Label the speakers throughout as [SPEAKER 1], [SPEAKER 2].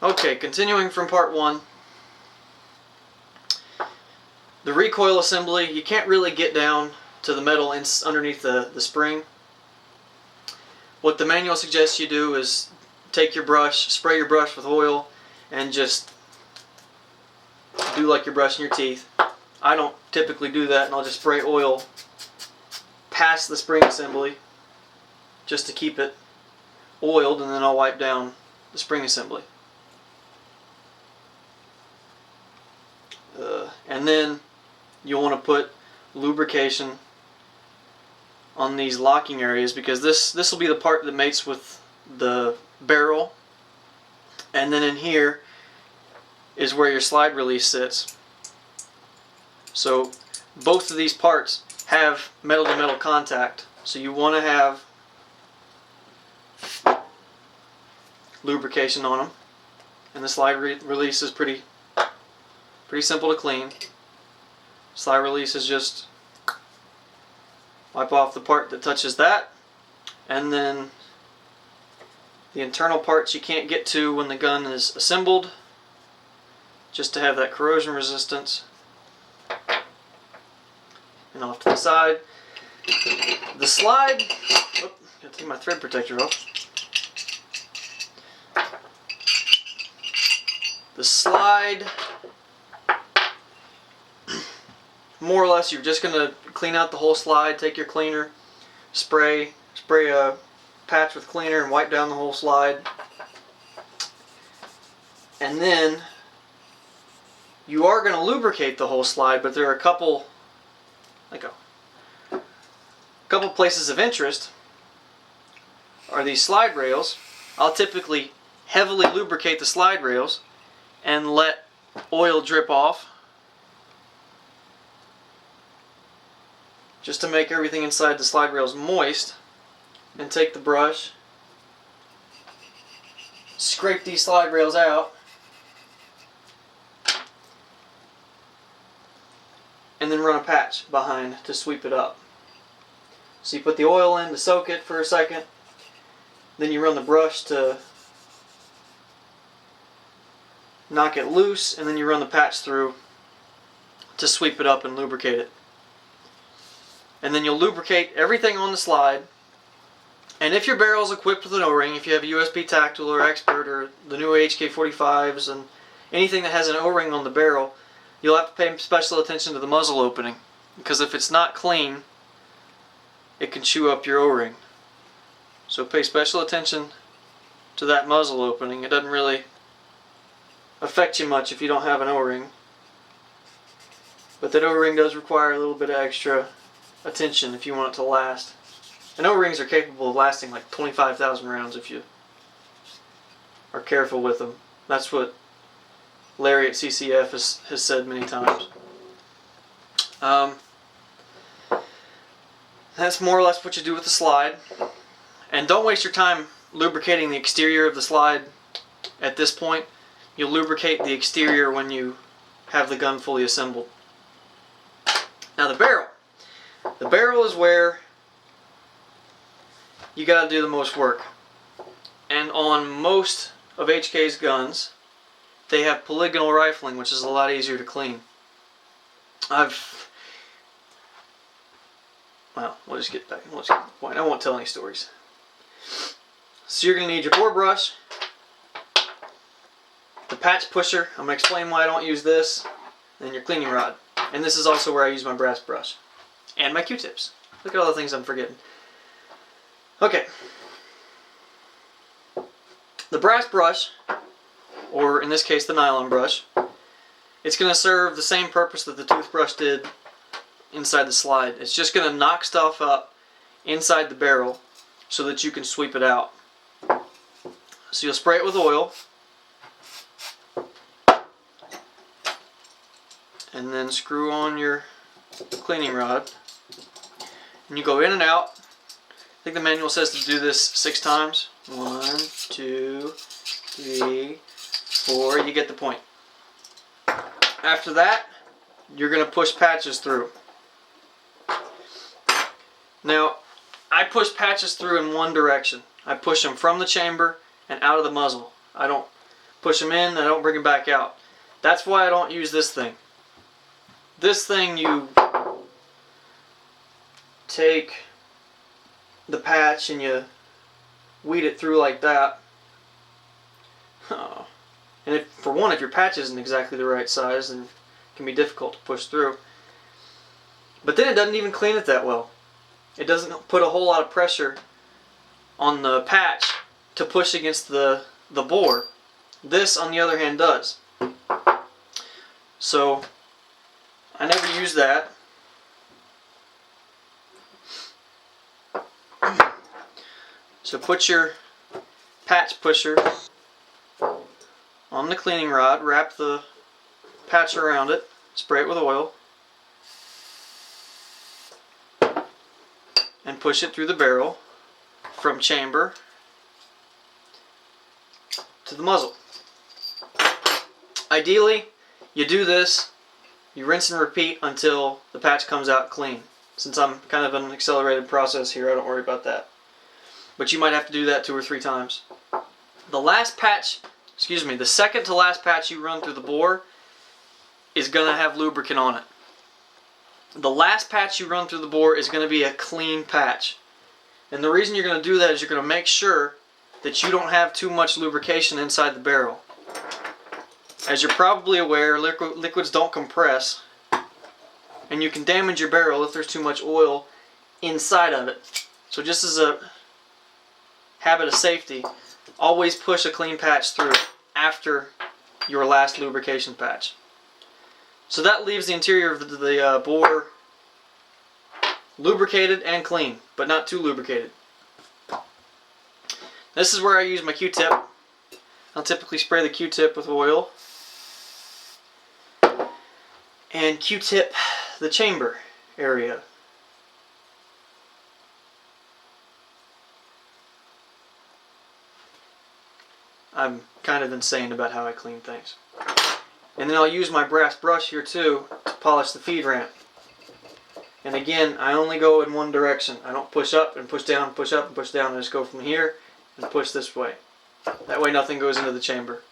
[SPEAKER 1] Okay, continuing from part one. The recoil assembly, you can't really get down to the metal underneath the spring. What the manual suggests you do is take your brush, spray your brush with oil, and just do like you're brushing your teeth. I don't typically do that, and I'll just spray oil past the spring assembly just to keep it oiled, and then I'll wipe down the spring assembly. And then you'll want to put lubrication on these locking areas, because this will be the part that mates with the barrel, and then in here is where your slide release sits. So both of these parts have metal to metal contact, so you want to have lubrication on them, and the slide release is pretty simple to clean. Slide release is just wipe off the part that touches that, and then the internal parts you can't get to when the gun is assembled, just to have that corrosion resistance. And off to the side. The slide, oh, gotta take my thread protector off. The slide, more or less, you're just going to clean out the whole slide, take your cleaner, spray a patch with cleaner and wipe down the whole slide. And then you are going to lubricate the whole slide, but there are a couple places of interest. Are these slide rails. I'll typically heavily lubricate the slide rails and let oil drip off, just to make everything inside the slide rails moist, and take the brush, scrape these slide rails out, and then run a patch behind to sweep it up. So you put the oil in to soak it for a second, then you run the brush to knock it loose, and then you run the patch through to sweep it up and lubricate it. And then you'll lubricate everything on the slide. And if your barrel is equipped with an O-ring, if you have a USP Tactile or Expert or the new HK45s and anything that has an O-ring on the barrel, you'll have to pay special attention to the muzzle opening, because if it's not clean, it can chew up your O-ring. So pay special attention to that muzzle opening. It doesn't really affect you much if you don't have an O-ring, but that O-ring does require a little bit of extra attention if you want it to last. And O-rings are capable of lasting like 25,000 rounds if you are careful with them. That's what Larry at CCF has said many times. That's more or less what you do with the slide. And don't waste your time lubricating the exterior of the slide at this point. You'll lubricate the exterior when you have the gun fully assembled. Now the barrel. The barrel is where you got to do the most work. And on most of HK's guns, they have polygonal rifling, which is a lot easier to clean. Well, we'll just get back to the point. I won't tell any stories. So you're going to need your bore brush, the patch pusher. I'm going to explain why I don't use this, and your cleaning rod. And this is also where I use my brass brush. And my Q-tips. Look at all the things I'm forgetting. Okay. The brass brush, or in this case the nylon brush, it's going to serve the same purpose that the toothbrush did inside the slide. It's just going to knock stuff up inside the barrel so that you can sweep it out. So you'll spray it with oil, and then screw on your cleaning rod, and you go in and out. I think the manual says to do this 6 times. 1, 2, 3, 4. You get the point. After that, you're going to push patches through. Now, I push patches through in one direction. I push them from the chamber and out of the muzzle. I don't push them in, and I don't bring them back out. That's why I don't use this thing. This thing, you take the patch and you weed it through like that. Oh. And if your patch isn't exactly the right size, then it can be difficult to push through. But then it doesn't even clean it that well. It doesn't put a whole lot of pressure on the patch to push against the bore. This, on the other hand, does. So I never use that. So put your patch pusher on the cleaning rod, wrap the patch around it, spray it with oil, and push it through the barrel from chamber to the muzzle. Ideally, you do this, you rinse and repeat until the patch comes out clean. Since I'm kind of an accelerated process here, I don't worry about that. But you might have to do that 2 or 3 times. The last patch, the second to last patch you run through the bore is going to have lubricant on it. The last patch you run through the bore is going to be a clean patch. And the reason you're going to do that is you're going to make sure that you don't have too much lubrication inside the barrel. As you're probably aware, liquids don't compress, and you can damage your barrel if there's too much oil inside of it. So just as a habit of safety, always push a clean patch through after your last lubrication patch. So that leaves the interior of the bore lubricated and clean, but not too lubricated. This is where I use my Q-tip. I'll typically spray the Q-tip with oil and Q-tip the chamber area. I'm kind of insane about how I clean things. And then I'll use my brass brush here too to polish the feed ramp. And again, I only go in one direction. I don't push up and push down, push up and push down. I just go from here and push this way. That way nothing goes into the chamber.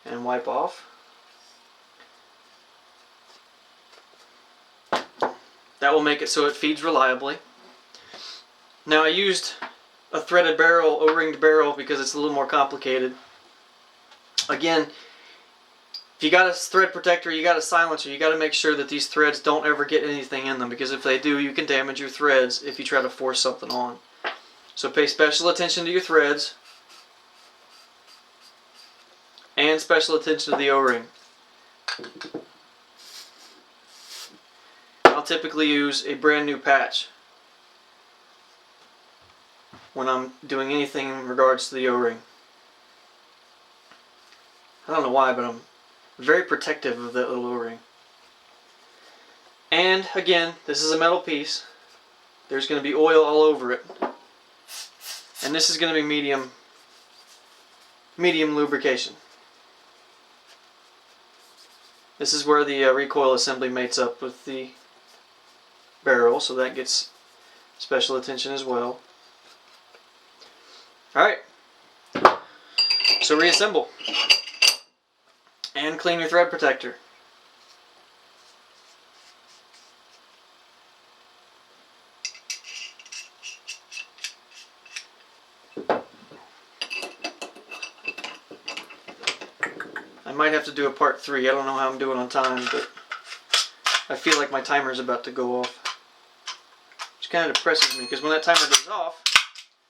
[SPEAKER 1] And wipe off. That will make it so it feeds reliably. Now I used a threaded barrel, O-ringed barrel, because it's a little more complicated. Again, if you got a thread protector, you got a silencer, you got to make sure that these threads don't ever get anything in them, because if they do, you can damage your threads if you try to force something on. So pay special attention to your threads and special attention to the O-ring. I'll typically use a brand new patch when I'm doing anything in regards to the O-ring. I don't know why, but I'm very protective of that little O-ring. And again, this is a metal piece. There's going to be oil all over it. And this is going to be medium lubrication. This is where the recoil assembly mates up with the barrel, so that gets special attention as well. Alright, so reassemble and clean your thread protector. I might have to do a part 3. I don't know how I'm doing on time, but I feel like my timer is about to go off. Which kind of depresses me, because when that timer goes off,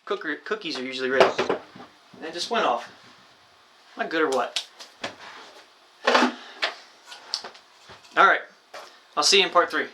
[SPEAKER 1] cookies are usually ready. And it just went off. Am I good or what? Alright, I'll see you in part 3.